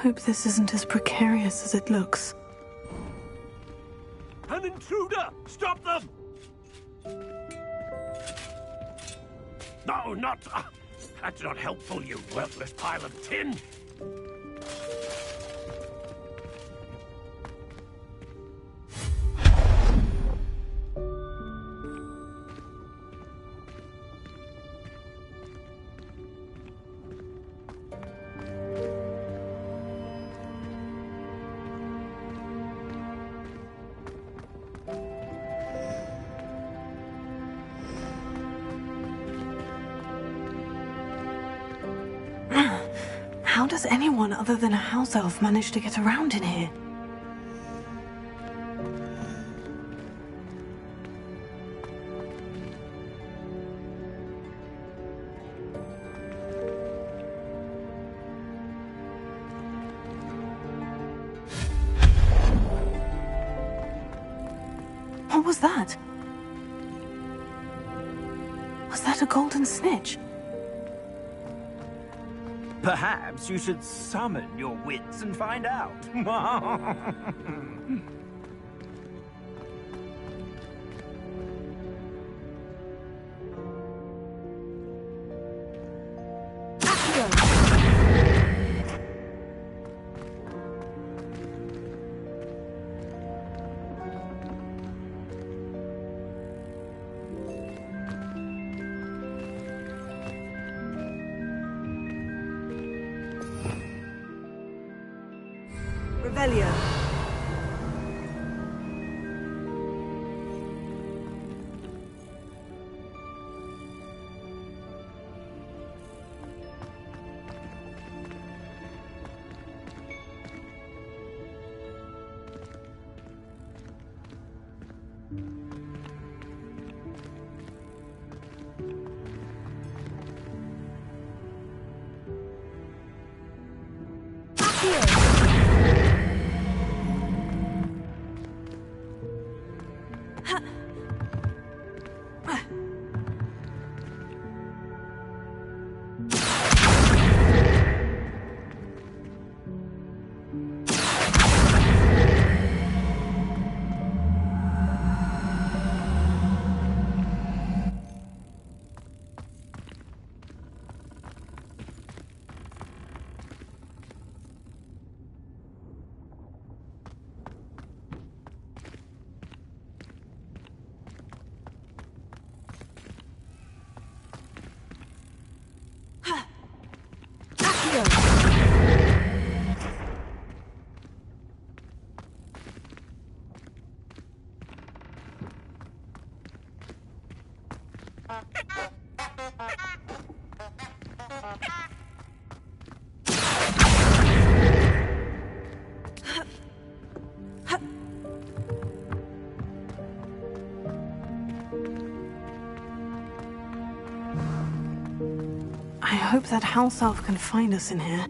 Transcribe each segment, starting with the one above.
Hope this isn't as precarious as it looks. An intruder! Stop them! No, not... that's not helpful, you worthless pile of tin! How does anyone other than a house elf manage to get around in here? What was that? Was that a golden snitch? Perhaps you should summon your wits and find out. Revelio. I hope that house elf can find us in here.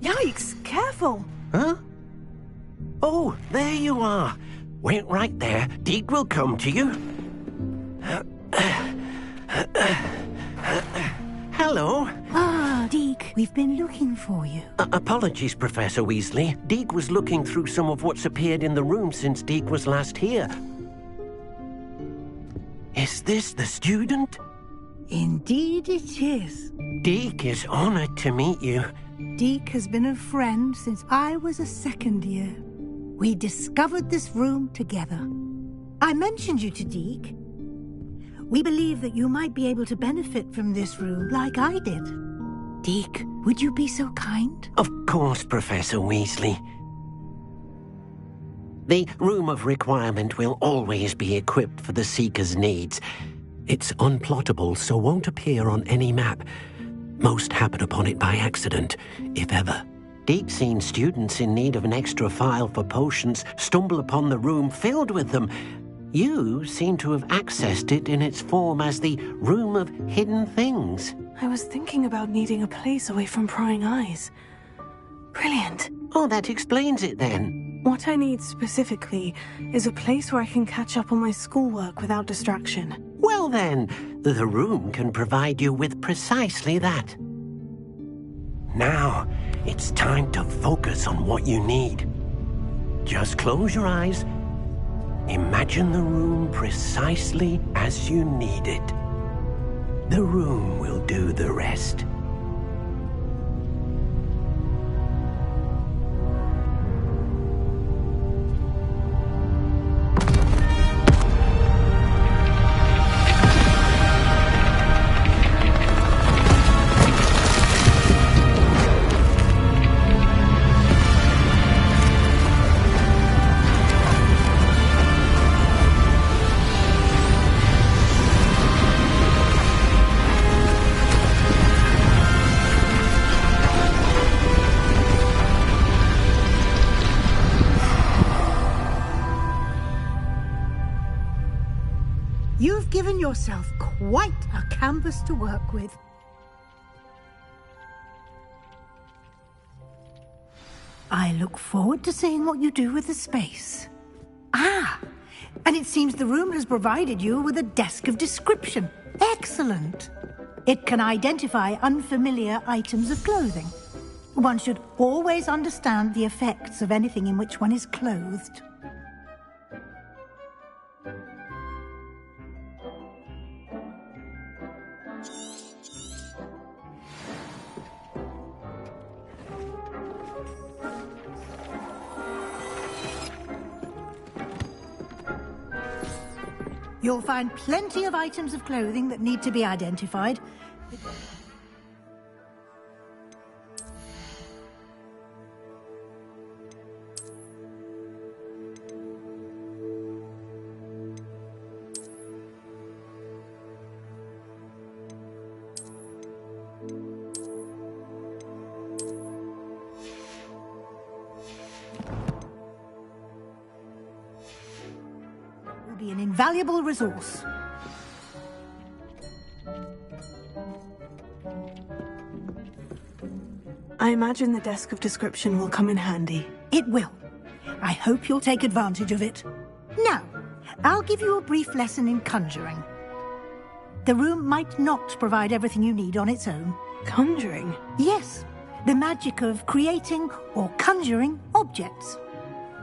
Yikes, careful! Huh? Oh, there you are. Wait right there. Deke will come to you. Hello. Ah, Deke, we've been looking for you. Apologies, Professor Weasley. Deke was looking through some of what's appeared in the room since Deke was last here. Is this the student? Indeed it is. Deke is honored to meet you. Deke has been a friend since I was a second year. We discovered this room together. I mentioned you to Deke. We believe that you might be able to benefit from this room like I did. Deke, would you be so kind? Of course, Professor Weasley. The Room of Requirement will always be equipped for the Seeker's needs. It's unplottable, so won't appear on any map. Most happen upon it by accident, if ever. Deke's seen students in need of an extra file for potions stumble upon the room filled with them. You seem to have accessed it in its form as the Room of Hidden Things. I was thinking about needing a place away from prying eyes. Brilliant. Oh, that explains it then. What I need specifically is a place where I can catch up on my schoolwork without distraction. Well then, the room can provide you with precisely that. Now, it's time to focus on what you need. Just close your eyes. Imagine the room precisely as you need it. The room will do the rest. You've given yourself quite a canvas to work with. I look forward to seeing what you do with the space. Ah, and it seems the room has provided you with a desk of description. Excellent. It can identify unfamiliar items of clothing. One should always understand the effects of anything in which one is clothed. You'll find plenty of items of clothing that need to be identified. Be an invaluable resource. I imagine the desk of description will come in handy. It will. I hope you'll take advantage of it. Now, I'll give you a brief lesson in conjuring. The room might not provide everything you need on its own. Conjuring? Yes, the magic of creating or conjuring objects.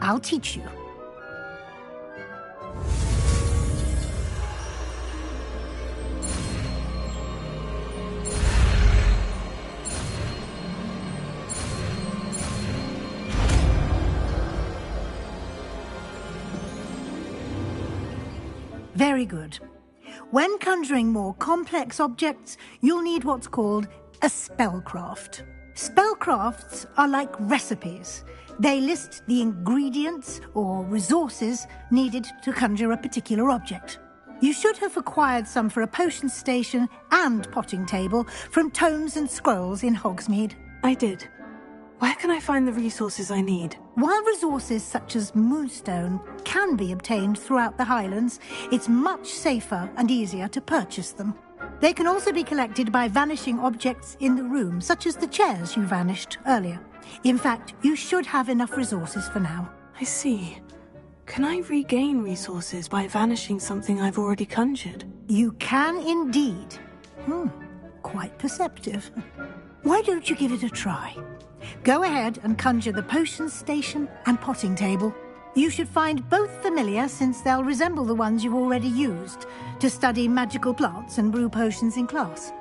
I'll teach you. Very good. When conjuring more complex objects, you'll need what's called a spellcraft. Spellcrafts are like recipes. They list the ingredients or resources needed to conjure a particular object. You should have acquired some for a potion station and potting table from tomes and scrolls in Hogsmeade. I did. Where can I find the resources I need? While resources such as moonstone can be obtained throughout the Highlands, it's much safer and easier to purchase them. They can also be collected by vanishing objects in the room, such as the chairs you vanished earlier. In fact, you should have enough resources for now. I see. Can I regain resources by vanishing something I've already conjured? You can indeed. Quite perceptive. Why don't you give it a try? Go ahead and conjure the potions station and potting table. You should find both familiar, since they'll resemble the ones you've already used to study magical plants and brew potions in class.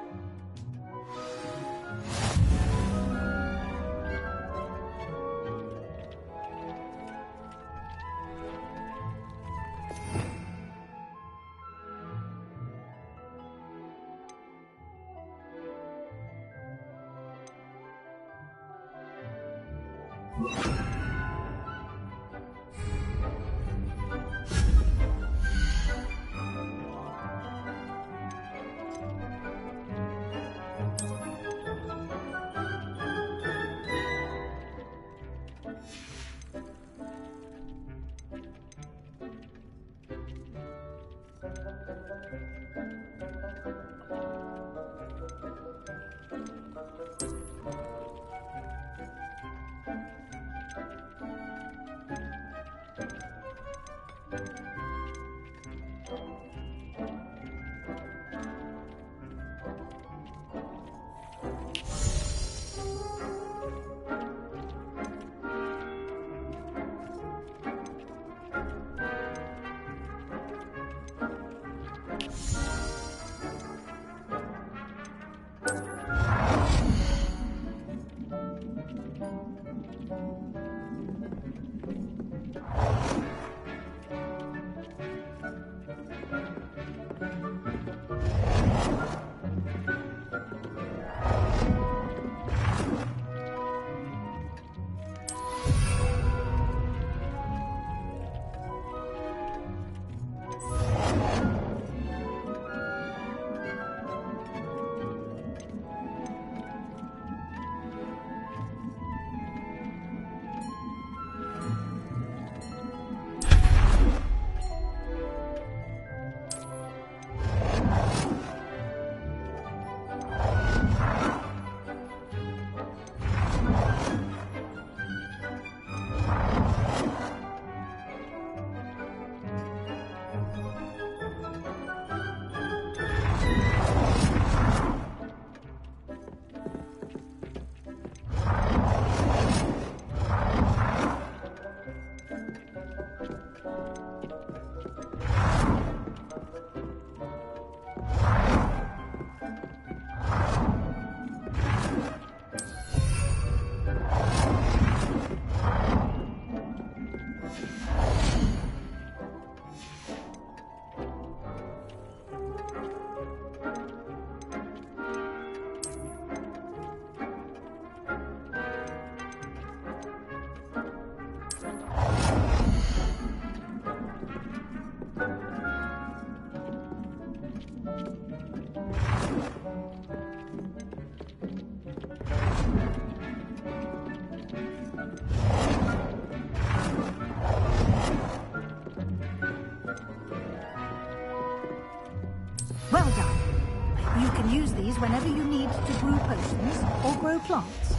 Well done. You can use these whenever you need to brew potions or grow plants.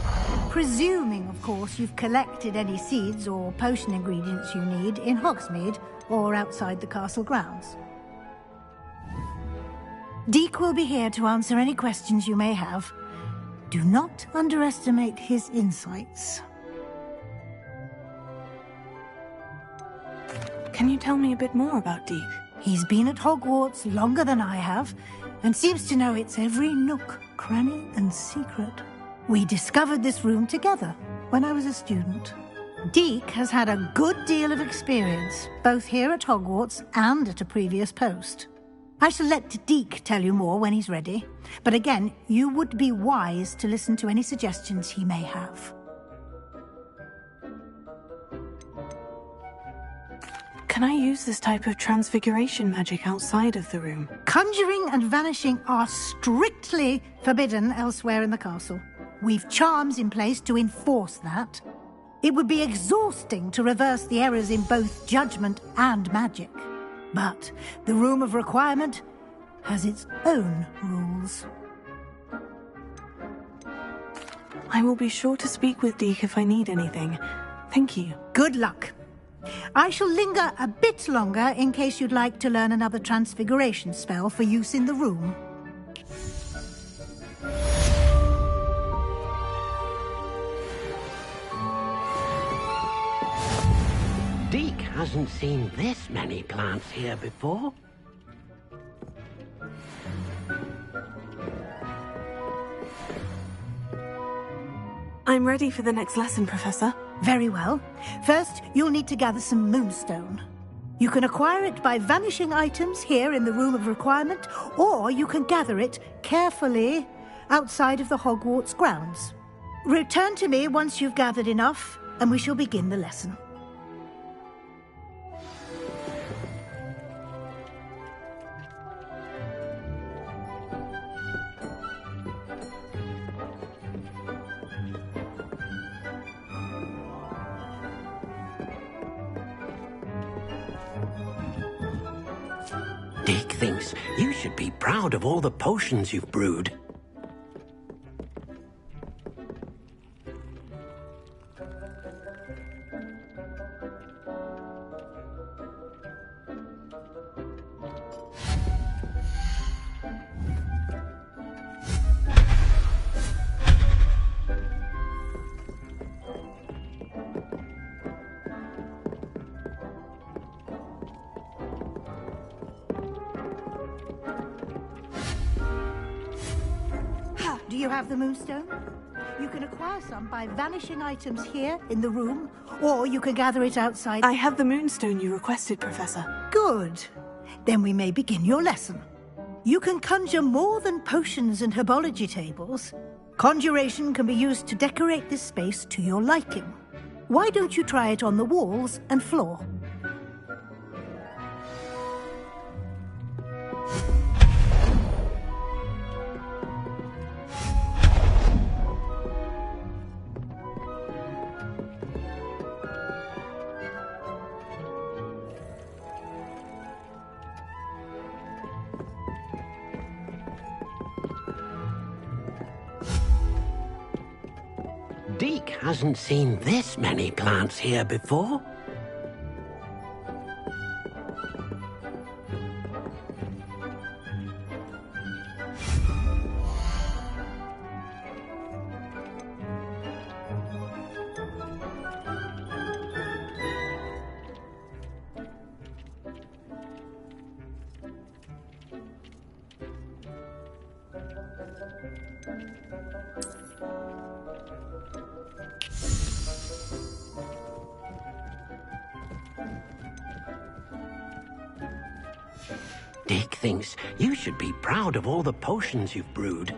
Presuming, of course, you've collected any seeds or potion ingredients you need in Hogsmeade or outside the castle grounds. Deek will be here to answer any questions you may have. Do not underestimate his insights. Can you tell me a bit more about Deek? He's been at Hogwarts longer than I have, and seems to know its every nook, cranny, and secret. We discovered this room together when I was a student. Deek has had a good deal of experience, both here at Hogwarts and at a previous post. I shall let Deek tell you more when he's ready, but again, you would be wise to listen to any suggestions he may have. Can I use this type of transfiguration magic outside of the room? Conjuring and vanishing are strictly forbidden elsewhere in the castle. We've charms in place to enforce that. It would be exhausting to reverse the errors in both judgment and magic. But the Room of Requirement has its own rules. I will be sure to speak with Deke if I need anything. Thank you. Good luck. I shall linger a bit longer in case you'd like to learn another transfiguration spell for use in the room. Deke hasn't seen this many plants here before. I'm ready for the next lesson, Professor. Very well. First, you'll need to gather some moonstone. You can acquire it by vanishing items here in the Room of Requirement, or you can gather it carefully outside of the Hogwarts grounds. Return to me once you've gathered enough, and we shall begin the lesson. Deke thinks you should be proud of all the potions you've brewed. Do you have the moonstone? You can acquire some by vanishing items here in the room, or you can gather it outside. I have the moonstone you requested, Professor. Good. Then we may begin your lesson. You can conjure more than potions and herbology tables. Conjuration can be used to decorate this space to your liking. Why don't you try it on the walls and floor? Deke hasn't seen this many plants here before. Deke thinks you should be proud of all the potions you've brewed.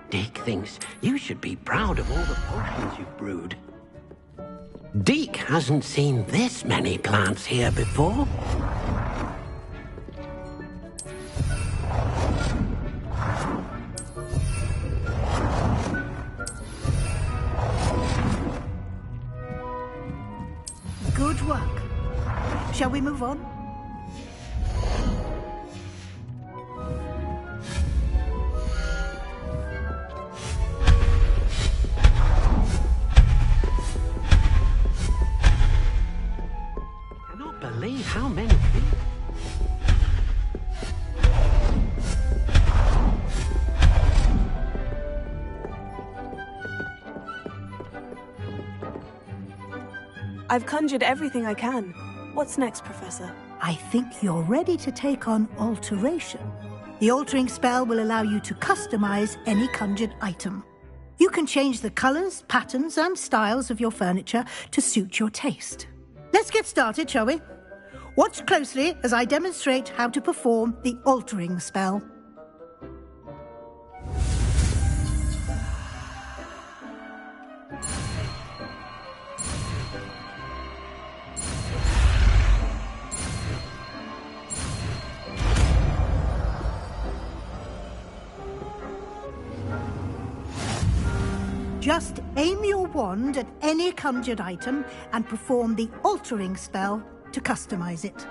Deke thinks you should be proud of all the potions you've brewed. Deke hasn't seen this many plants here before. Good work. Shall we move on? Cannot believe how many people. I've conjured everything I can. What's next, Professor? I think you're ready to take on alteration. The altering spell will allow you to customize any conjured item. You can change the colors, patterns, and styles of your furniture to suit your taste. Let's get started, shall we? Watch closely as I demonstrate how to perform the altering spell. Just aim your wand at any conjured item and perform the altering spell to customize it.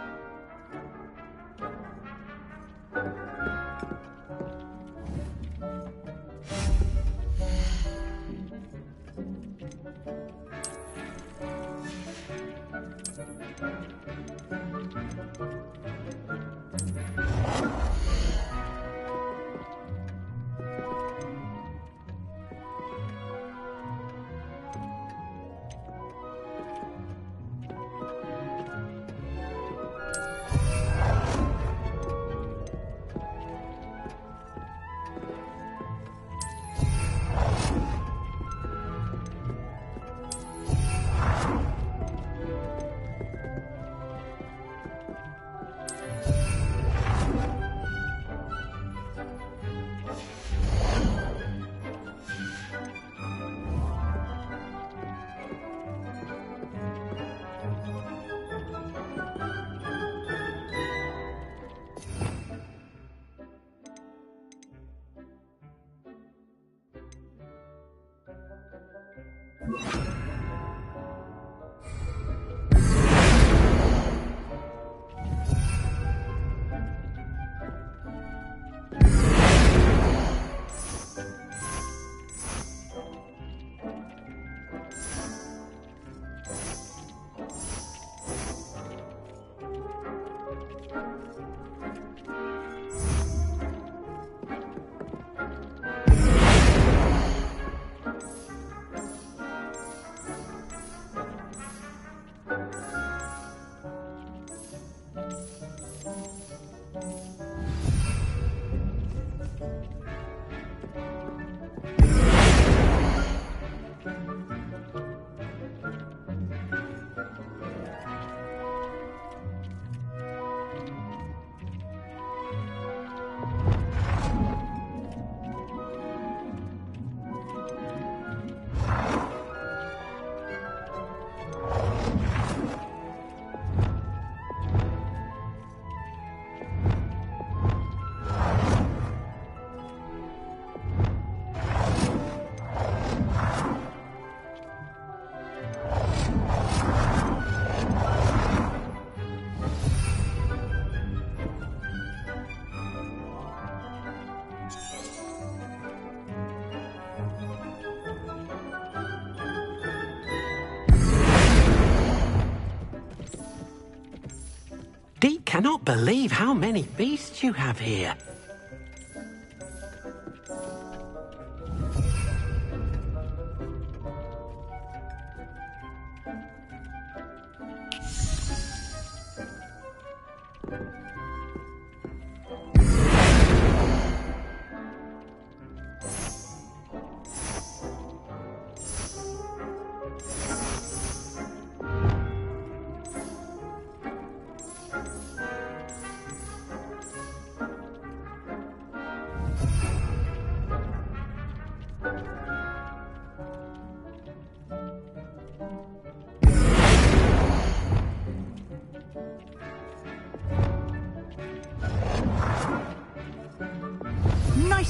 Deke cannot believe how many beasts you have here.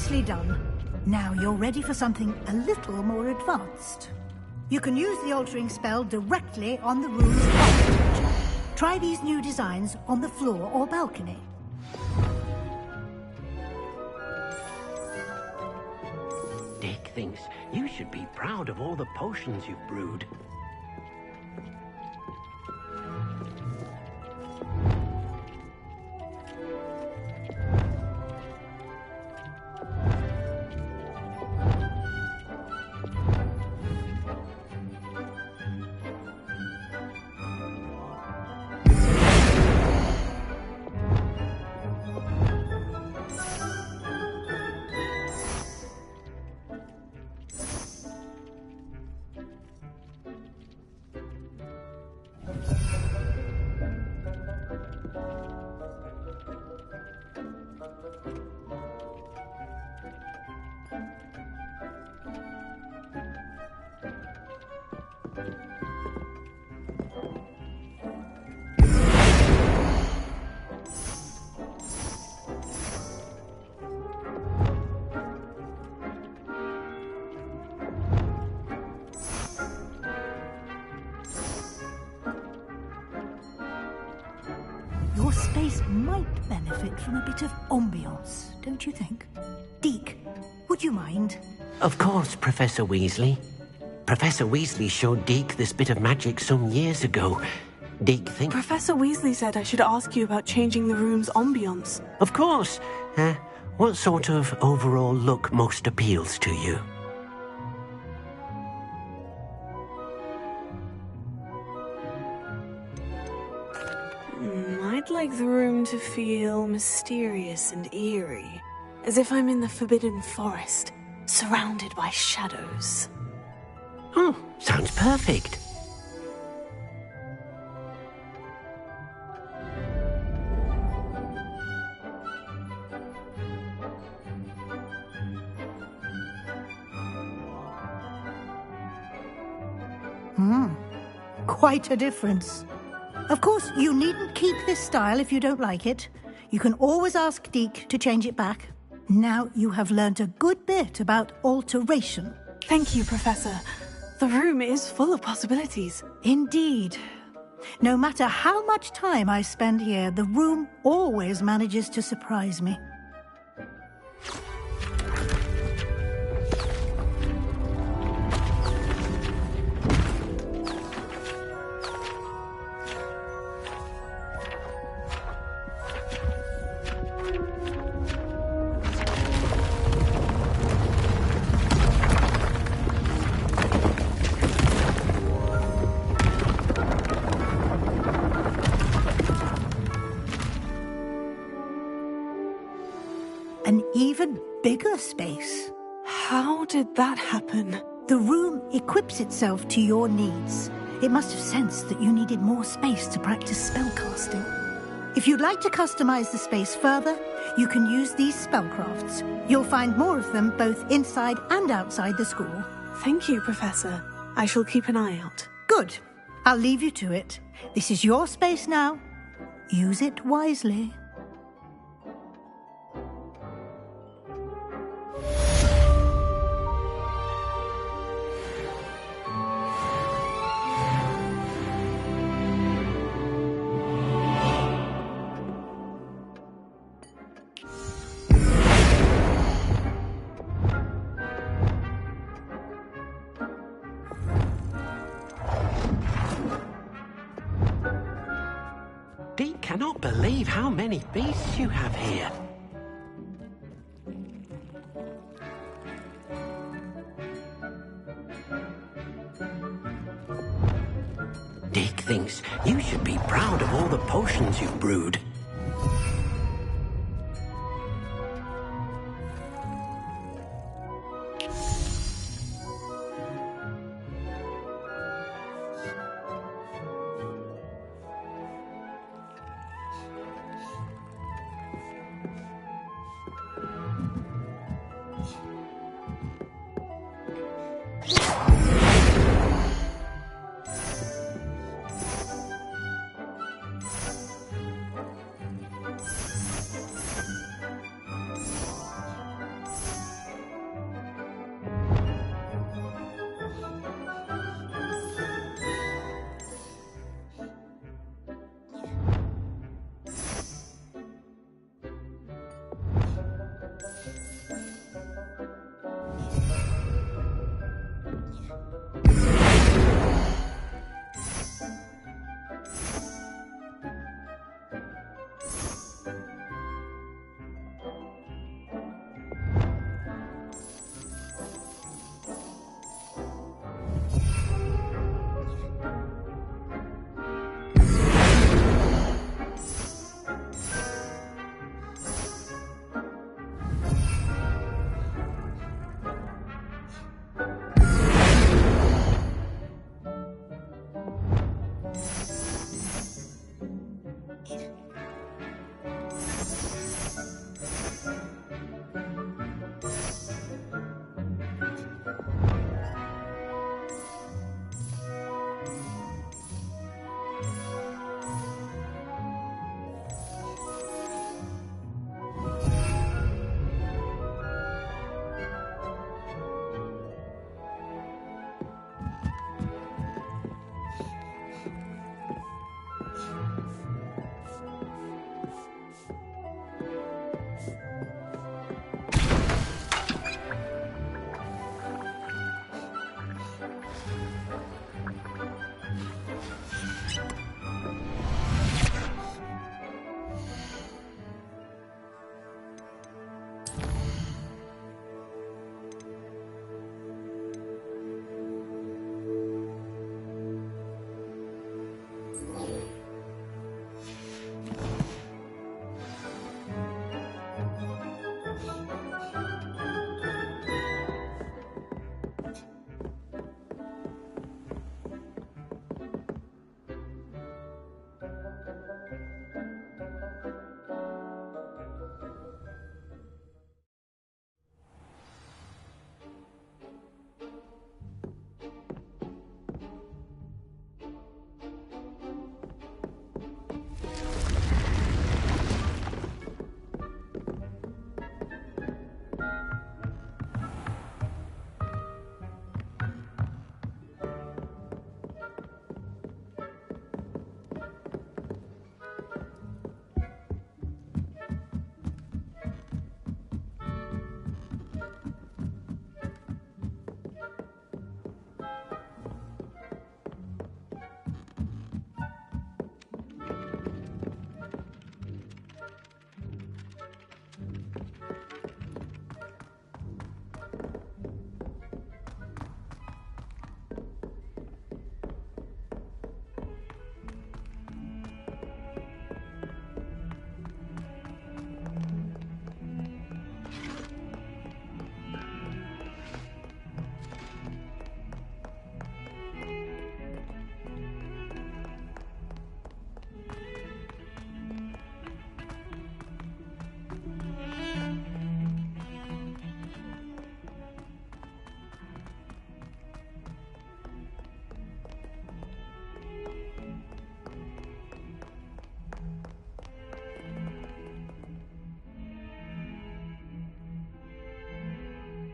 Nicely done. Now you're ready for something a little more advanced. You can use the altering spell directly on the room's architecture. Try these new designs on the floor or balcony. Dick thinks you should be proud of all the potions you've brewed. Your space might benefit from a bit of ambiance, don't you think? Deke, would you mind? Of course, Professor Weasley. Professor Weasley showed Deke this bit of magic some years ago. Deke thinks... Professor Weasley said I should ask you about changing the room's ambience. Of course. What sort of overall look most appeals to you? I'd like the room to feel mysterious and eerie, as if I'm in the Forbidden Forest, surrounded by shadows. Oh, sounds perfect. Quite a difference. Of course, you needn't keep this style if you don't like it. You can always ask Deke to change it back. Now you have learnt a good bit about alteration. Thank you, Professor. The room is full of possibilities. Indeed. No matter how much time I spend here, the room always manages to surprise me. An even bigger space. How did that happen? The room equips itself to your needs. It must have sensed that you needed more space to practice spellcasting. If you'd like to customize the space further, you can use these spellcrafts. You'll find more of them both inside and outside the school. Thank you, Professor. I shall keep an eye out. Good. I'll leave you to it. This is your space now. Use it wisely. Deke cannot believe how many beasts you have here. Deke thinks you should be proud of all the potions you've brewed.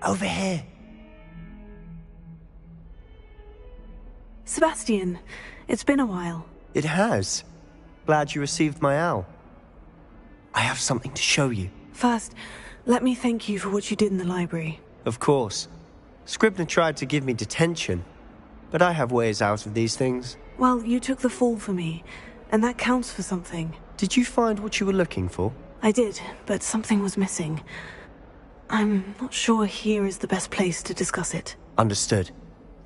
Over here. Sebastian, it's been a while. It has. Glad you received my owl. I have something to show you. First, let me thank you for what you did in the library. Of course. Scribner tried to give me detention, but I have ways out of these things. Well, you took the fall for me, and that counts for something. Did you find what you were looking for? I did, but something was missing. I'm not sure here is the best place to discuss it. Understood.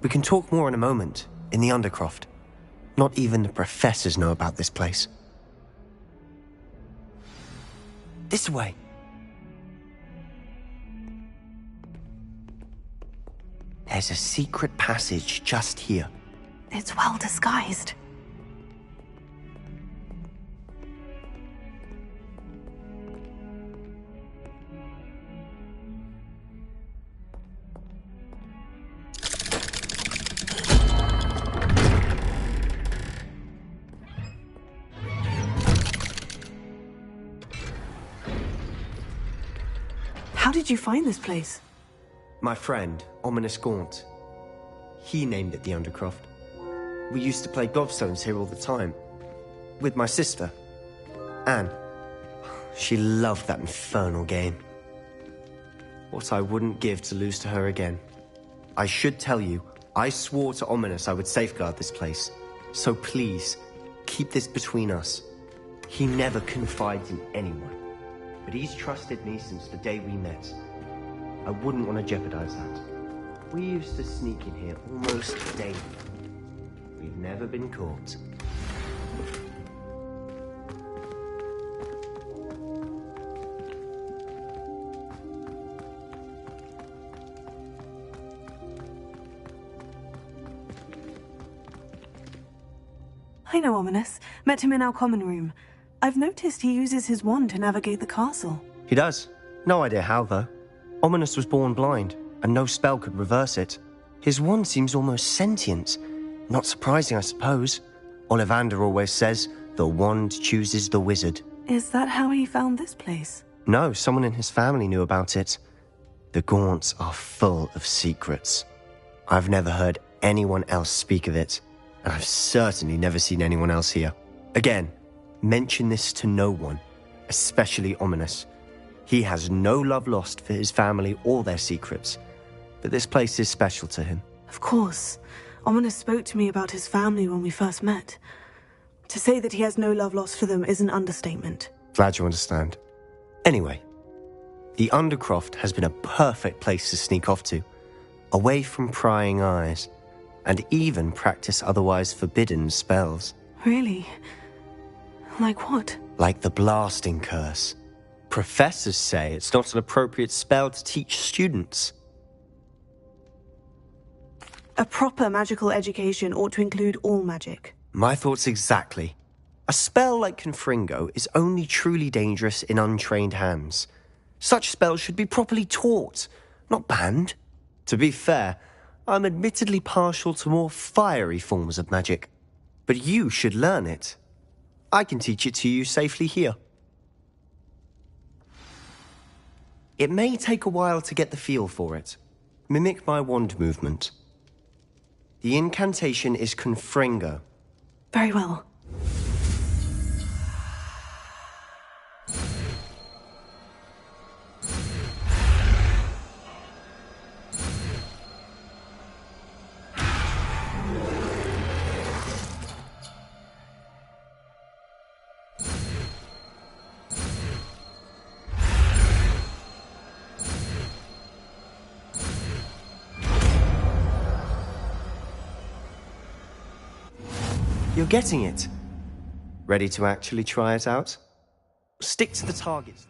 We can talk more in a moment, in the Undercroft. Not even the professors know about this place. This way. There's a secret passage just here. It's well disguised. How did you find this place? My friend, Ominous Gaunt. He named it the Undercroft. We used to play gobstones here all the time. With my sister, Anne. She loved that infernal game. What I wouldn't give to lose to her again. I should tell you, I swore to Ominous I would safeguard this place. So please, keep this between us. He never confides in anyone. But he's trusted me since the day we met. I wouldn't want to jeopardize that. We used to sneak in here almost daily. We've never been caught. I know Ominous. Met him in our common room. I've noticed he uses his wand to navigate the castle. He does. No idea how, though. Ominous was born blind, and no spell could reverse it. His wand seems almost sentient. Not surprising, I suppose. Ollivander always says, the wand chooses the wizard. Is that how he found this place? No, someone in his family knew about it. The Gaunts are full of secrets. I've never heard anyone else speak of it, and I've certainly never seen anyone else here. Again, mention this to no one, especially Ominous. He has no love lost for his family or their secrets, but this place is special to him. Of course. Ominous spoke to me about his family when we first met. To say that he has no love lost for them is an understatement. Glad you understand. Anyway, the Undercroft has been a perfect place to sneak off to, away from prying eyes, and even practice otherwise forbidden spells. Really? Like what? Like the blasting curse. Professors say it's not an appropriate spell to teach students. A proper magical education ought to include all magic. My thoughts exactly. A spell like Confringo is only truly dangerous in untrained hands. Such spells should be properly taught, not banned. To be fair, I'm admittedly partial to more fiery forms of magic. But you should learn it. I can teach it to you safely here. It may take a while to get the feel for it. Mimic my wand movement. The incantation is Confringo. Very well. You're getting it. Ready to actually try it out? Stick to the targets.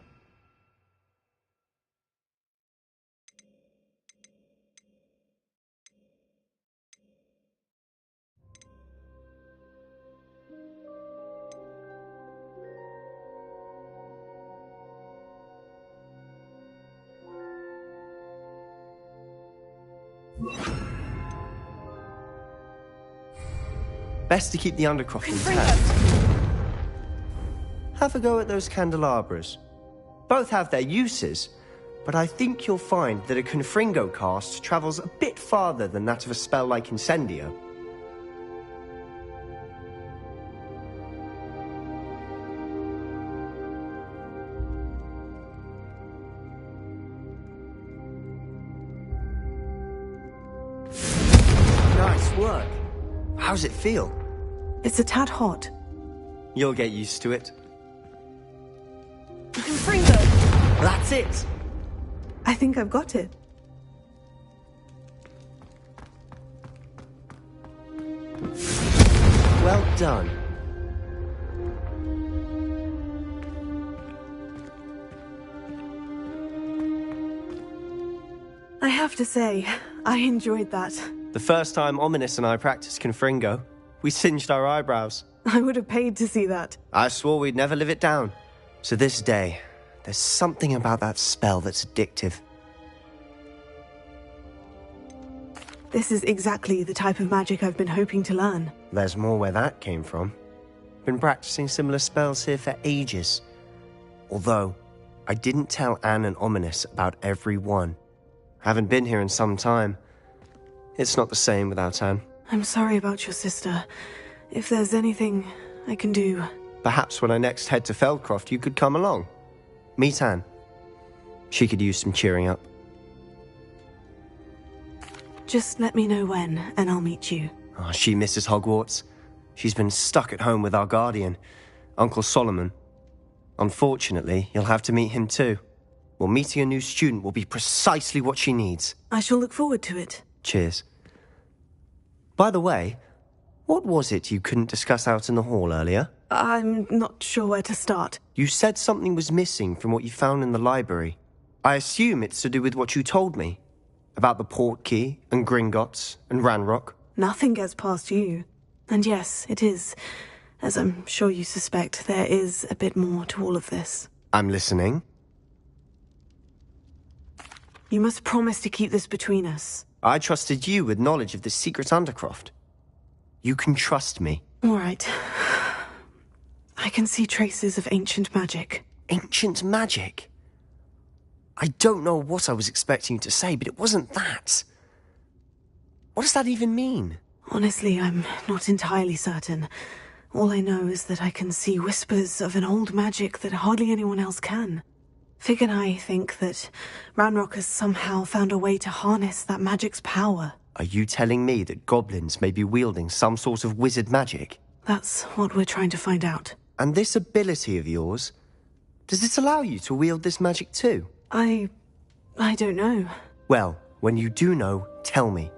Best to keep the Undercroft intact. Have a go at those candelabras. Both have their uses, but I think you'll find that a Confringo cast travels a bit farther than that of a spell like Incendio. Nice work. How's it feel? It's a tad hot. You'll get used to it. Confringo! That's it! I think I've got it. Well done. I have to say, I enjoyed that. The first time Ominous and I practiced Confringo, we singed our eyebrows. I would have paid to see that. I swore we'd never live it down. So this day, there's something about that spell that's addictive. This is exactly the type of magic I've been hoping to learn. There's more where that came from. Been practicing similar spells here for ages. Although, I didn't tell Anne and Ominous about every one. Haven't been here in some time. It's not the same without Anne. I'm sorry about your sister. If there's anything I can do... Perhaps when I next head to Feldcroft, you could come along. Meet Anne. She could use some cheering up. Just let me know when, and I'll meet you. Oh, she misses Hogwarts. She's been stuck at home with our guardian, Uncle Solomon. Unfortunately, you'll have to meet him too. Well, meeting a new student will be precisely what she needs. I shall look forward to it. Cheers. By the way, what was it you couldn't discuss out in the hall earlier? I'm not sure where to start. You said something was missing from what you found in the library. I assume it's to do with what you told me. About the Portkey, and Gringotts, and Ranrock. Nothing gets past you. And yes, it is. As I'm sure you suspect, there is a bit more to all of this. I'm listening. You must promise to keep this between us. I trusted you with knowledge of the secret Undercroft. You can trust me. All right. I can see traces of ancient magic. Ancient magic? I don't know what I was expecting you to say, but it wasn't that. What does that even mean? Honestly, I'm not entirely certain. All I know is that I can see whispers of an old magic that hardly anyone else can. Fig and I think that Ranrock has somehow found a way to harness that magic's power. Are you telling me that goblins may be wielding some sort of wizard magic? That's what we're trying to find out. And this ability of yours, does it allow you to wield this magic too? I don't know. Well, when you do know, tell me.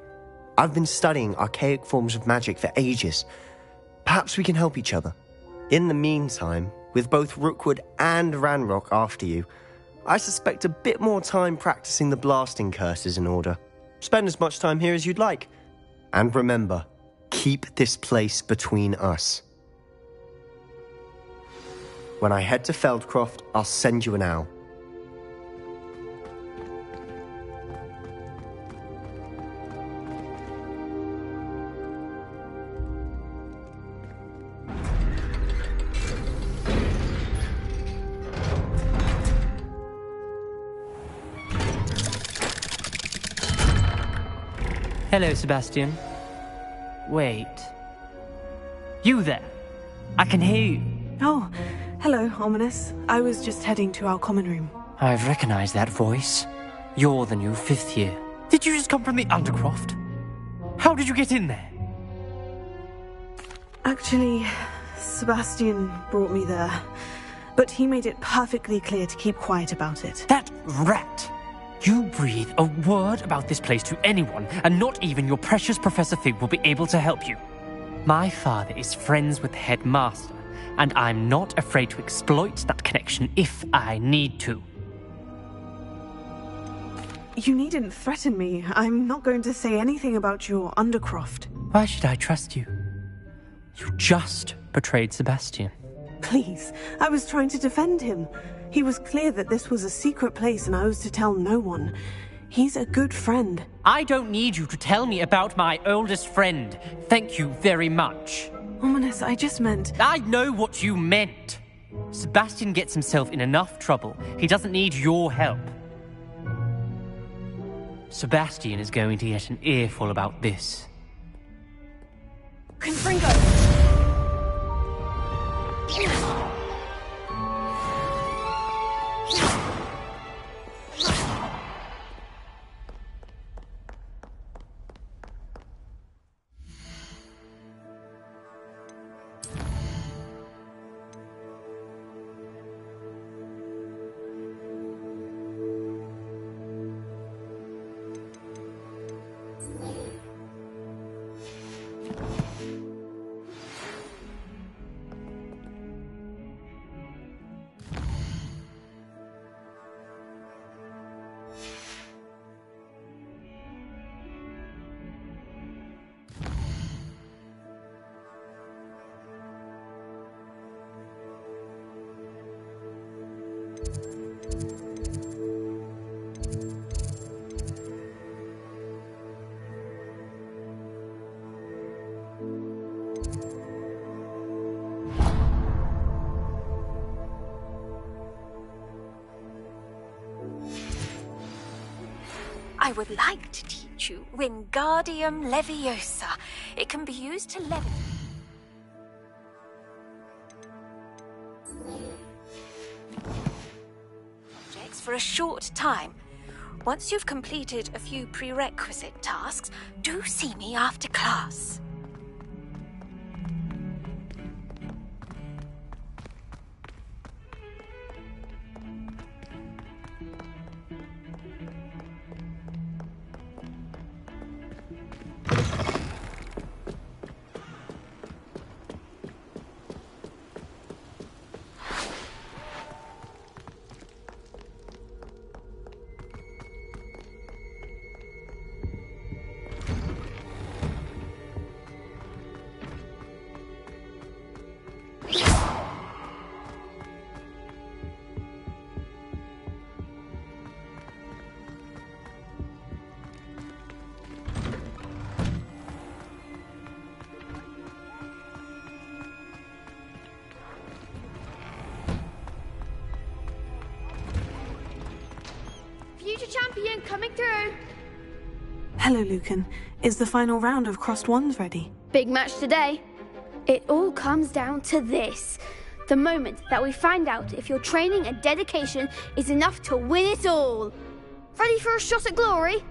I've been studying archaic forms of magic for ages. Perhaps we can help each other. In the meantime, with both Rookwood and Ranrock after you, I suspect a bit more time practicing the blasting curse is in order. Spend as much time here as you'd like. And remember, keep this place between us. When I head to Feldcroft, I'll send you an owl. Hello, Sebastian. Wait. You there? I can hear you. Oh, hello, Ominous. I was just heading to our common room. I've recognized that voice. You're the new 5th year. Did you just come from the Undercroft? How did you get in there? Actually, Sebastian brought me there. But he made it perfectly clear to keep quiet about it. That rat! You breathe a word about this place to anyone, and not even your precious Professor Fig will be able to help you. My father is friends with the headmaster, and I'm not afraid to exploit that connection if I need to. You needn't threaten me. I'm not going to say anything about your Undercroft. Why should I trust you? You just betrayed Sebastian. Please, I was trying to defend him. He was clear that this was a secret place and I was to tell no one. He's a good friend. I don't need you to tell me about my oldest friend. Thank you very much. Ominous, I just meant... I know what you meant. Sebastian gets himself in enough trouble. He doesn't need your help. Sebastian is going to get an earful about this. Confringo! I would like to teach you Wingardium Leviosa. It can be used to levitate objects for a short time. Once you've completed a few prerequisite tasks, do see me after class. Future champion coming through. Hello, Lucan. Is the final round of Crossed Wands ready? Big match today. It all comes down to this. The moment that we find out if your training and dedication is enough to win it all. Ready for a shot at glory?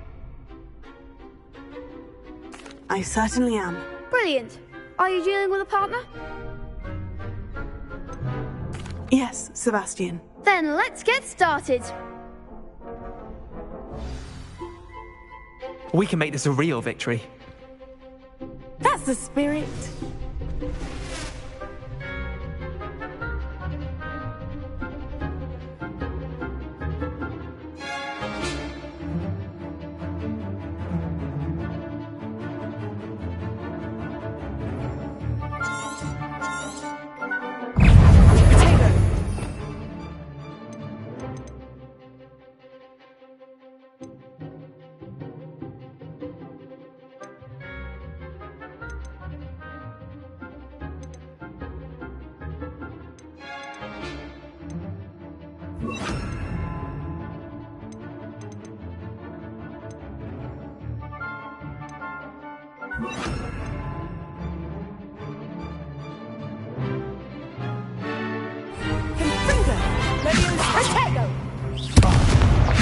I certainly am. Brilliant. Are you dealing with a partner? Yes, Sebastian. Then let's get started. We can make this a real victory. That's the spirit.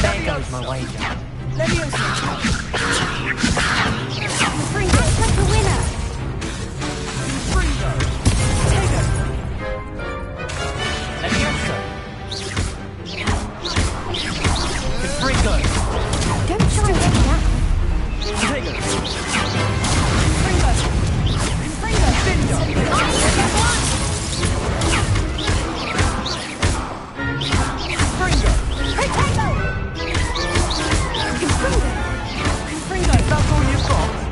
There goes my wager. Fringo, that's the winner. Don't try and get me out. That's all you've got?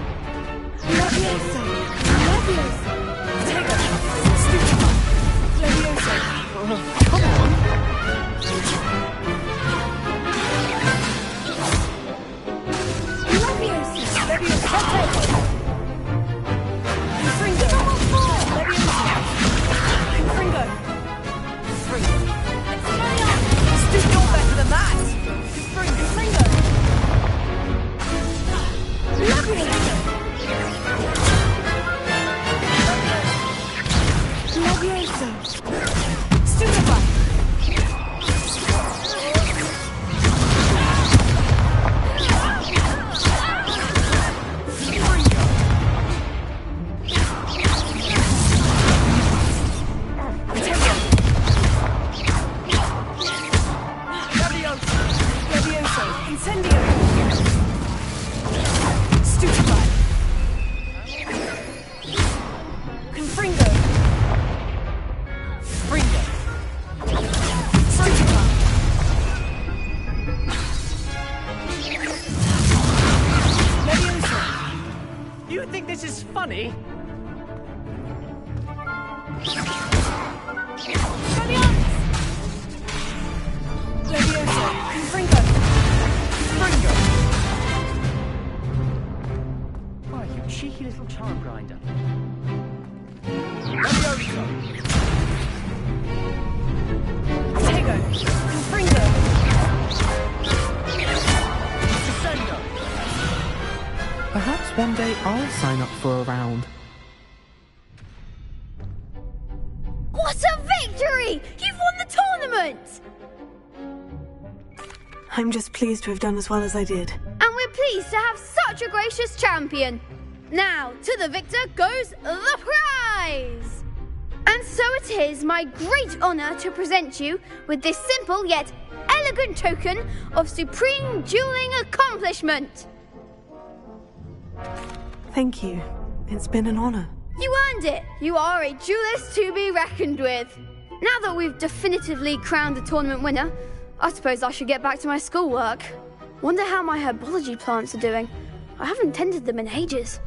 money? Why, you cheeky little charm grinder. Perhaps one day I'll sign up for a round. What a victory! You've won the tournament! I'm just pleased to have done as well as I did. And we're pleased to have such a gracious champion. Now, to the victor goes the prize! And so it is my great honour to present you with this simple yet elegant token of supreme dueling accomplishment. Thank you. It's been an honour. You earned it. You are a duelist to be reckoned with. Now that we've definitively crowned the tournament winner, I suppose I should get back to my schoolwork. Wonder how my herbology plants are doing. I haven't tended them in ages.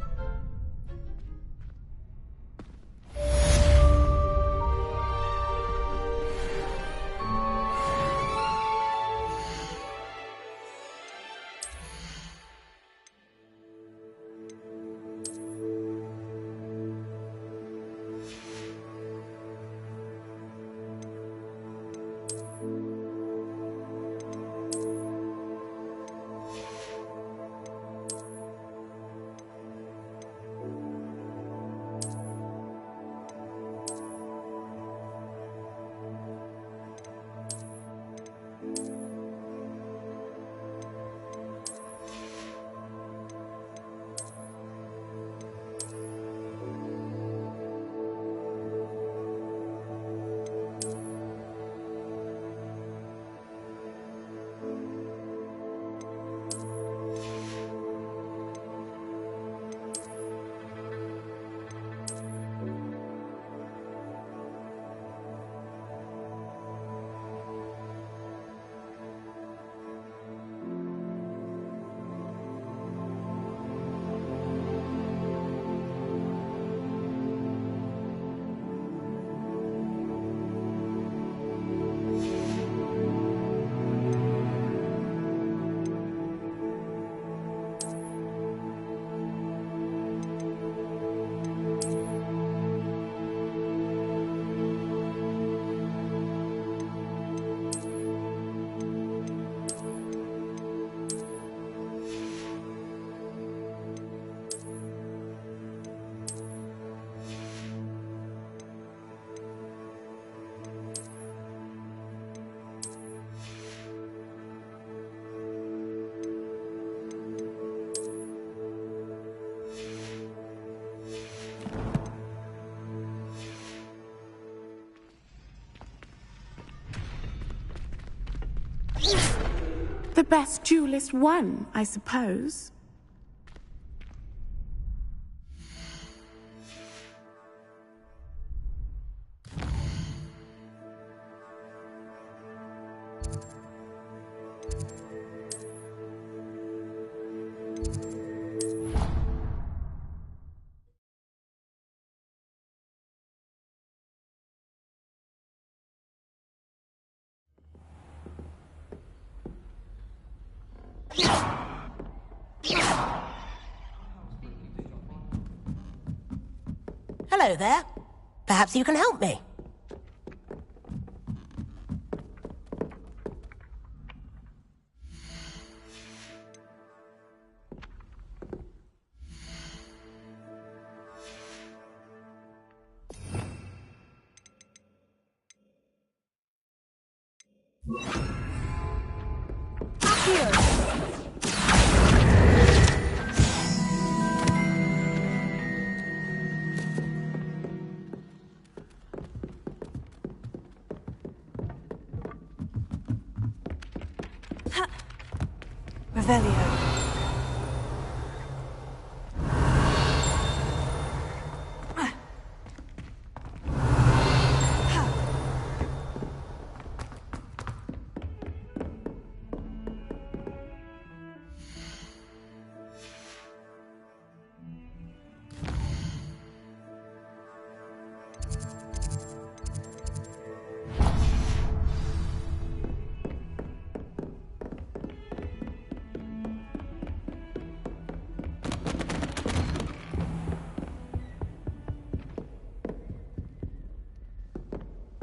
The best duelist won, I suppose. Hello there. Perhaps you can help me. Revelio.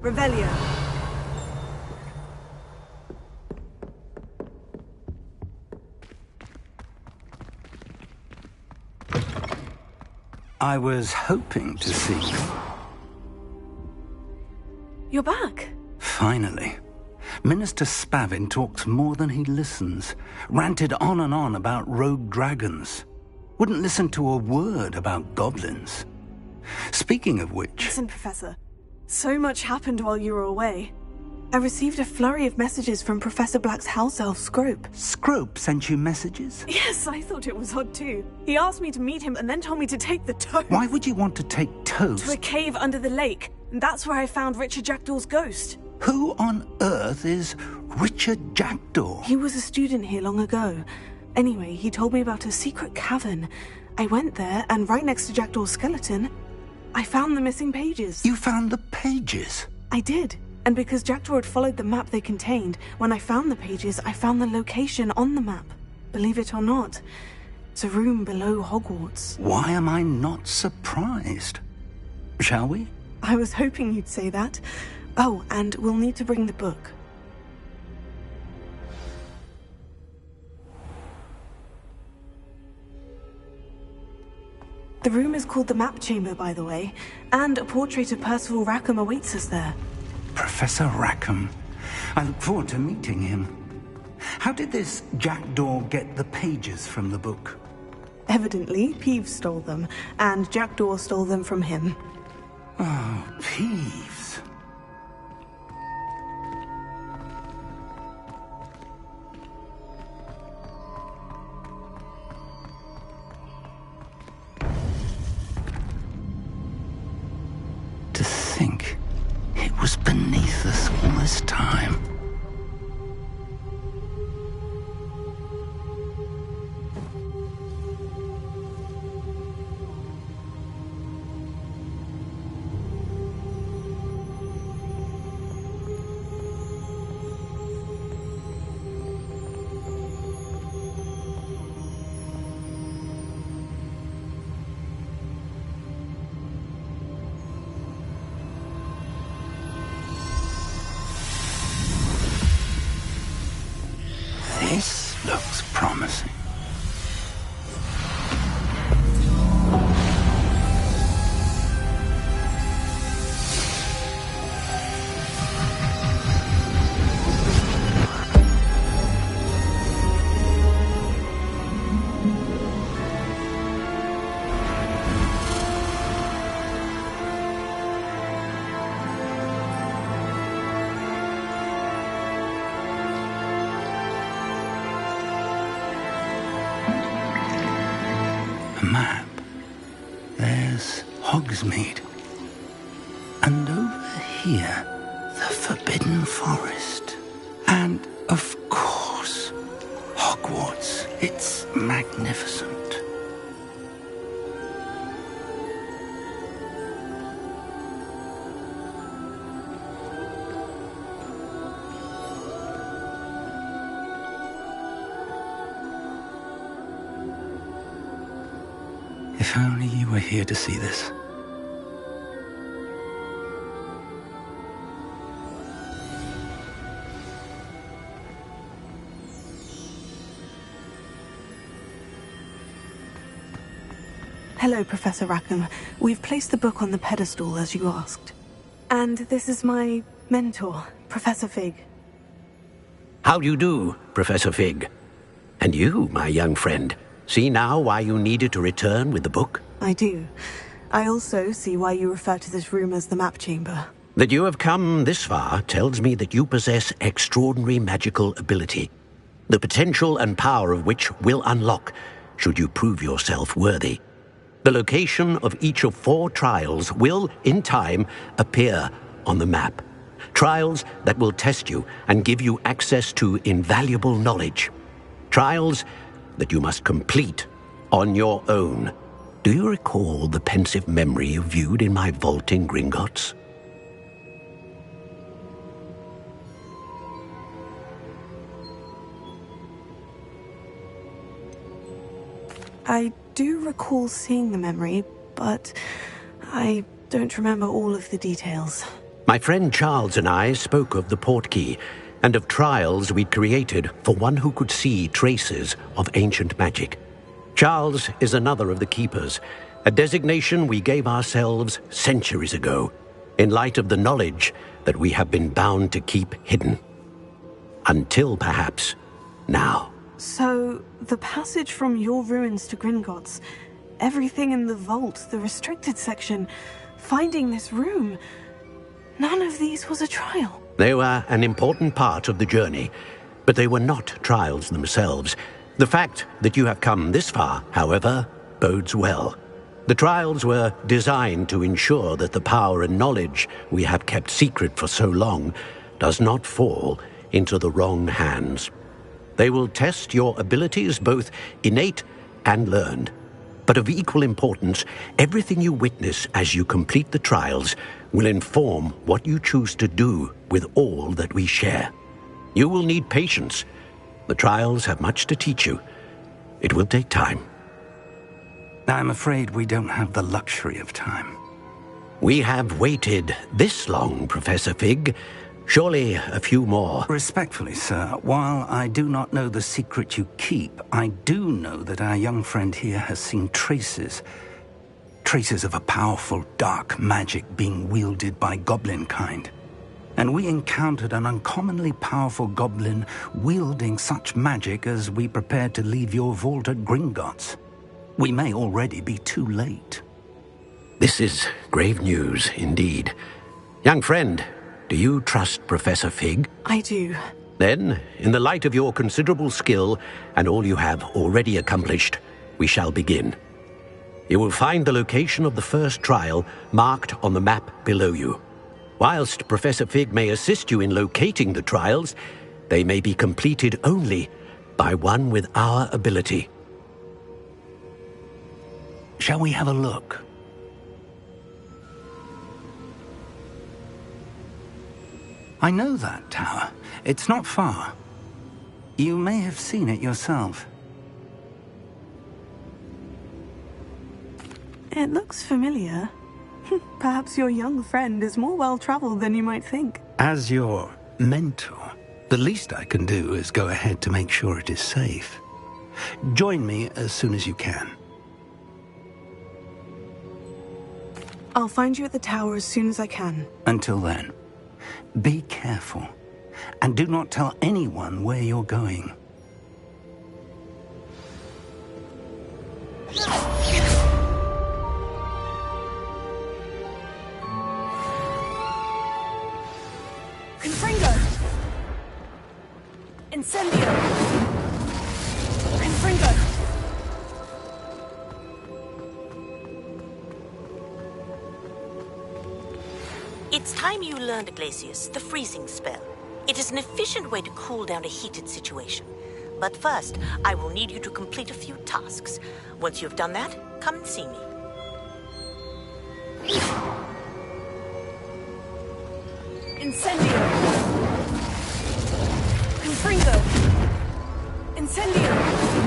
Revelio. I was hoping to see you. You're back. Finally. Minister Spavin talks more than he listens. Ranted on and on about rogue dragons. Wouldn't listen to a word about goblins. Speaking of which... Listen, Professor. So much happened while you were away. I received a flurry of messages from Professor Black's house elf, Scrope. Scrope sent you messages? Yes, I thought it was odd too. He asked me to meet him and then told me to take the toast. Why would you want to take toast? To a cave under the lake. And that's where I found Richard Jackdaw's ghost. Who on earth is Richard Jackdaw? He was a student here long ago. Anyway, he told me about a secret cavern. I went there, and right next to Jackdaw's skeleton, I found the missing pages. You found the pages? I did. And because Jackdaw had followed the map they contained, when I found the pages, I found the location on the map. Believe it or not, it's a room below Hogwarts. Why am I not surprised? Shall we? I was hoping you'd say that. Oh, and we'll need to bring the book. The room is called the Map Chamber, by the way, and a portrait of Percival Rackham awaits us there. Professor Rackham. I look forward to meeting him. How did this Jackdaw get the pages from the book? Evidently, Peeves stole them, and Jackdaw stole them from him. Oh, Peeves. To think it was beneath us all this time. This looks promising. A map. There's Hogsmeade. And over here, the Forbidden Forest. And, of course, Hogwarts. It's magnificent. If only you were here to see this. Hello, Professor Rackham. We've placed the book on the pedestal, as you asked. And this is my mentor, Professor Fig. How do you do, Professor Fig? And you, my young friend, see now why you needed to return with the book? I do. I also see why you refer to this room as the Map Chamber. That you have come this far tells me that you possess extraordinary magical ability, the potential and power of which will unlock, should you prove yourself worthy. The location of each of 4 trials will, in time, appear on the map. Trials that will test you and give you access to invaluable knowledge. Trials that you must complete on your own. Do you recall the pensive memory you viewed in my vault in Gringotts? I do recall seeing the memory, but I don't remember all of the details. My friend Charles and I spoke of the portkey and of trials we'd created for one who could see traces of ancient magic. Charles is another of the keepers, a designation we gave ourselves centuries ago, in light of the knowledge that we have been bound to keep hidden. Until, perhaps, now. So, the passage from your ruins to Gringotts, everything in the vault, the restricted section, finding this room, none of these was a trial. They were an important part of the journey, but they were not trials themselves. The fact that you have come this far, however, bodes well. The trials were designed to ensure that the power and knowledge we have kept secret for so long does not fall into the wrong hands. They will test your abilities, both innate and learned. But of equal importance, everything you witness as you complete the trials will inform what you choose to do with all that we share. You will need patience. The trials have much to teach you. It will take time. I'm afraid we don't have the luxury of time. We have waited this long, Professor Fig. Surely a few more. Respectfully, sir, while I do not know the secret you keep, I do know that our young friend here has seen traces of a powerful dark magic being wielded by goblin kind. And we encountered an uncommonly powerful goblin wielding such magic as we prepared to leave your vault at Gringotts. We may already be too late. This is grave news indeed. Young friend, do you trust Professor Fig? I do. Then, in the light of your considerable skill and all you have already accomplished, we shall begin. You will find the location of the first trial marked on the map below you. Whilst Professor Fig may assist you in locating the trials, they may be completed only by one with our ability. Shall we have a look? I know that tower. It's not far. You may have seen it yourself. It looks familiar. Perhaps your young friend is more well-traveled than you might think. As your mentor, the least I can do is go ahead to make sure it is safe. Join me as soon as you can. I'll find you at the tower as soon as I can. Until then, be careful, and do not tell anyone where you're going. Confringo! Incendio! Confringo! It's time you learned, Glacius, the freezing spell. It is an efficient way to cool down a heated situation. But first, I will need you to complete a few tasks. Once you've done that, come and see me. Incendio! Confringo! Incendio!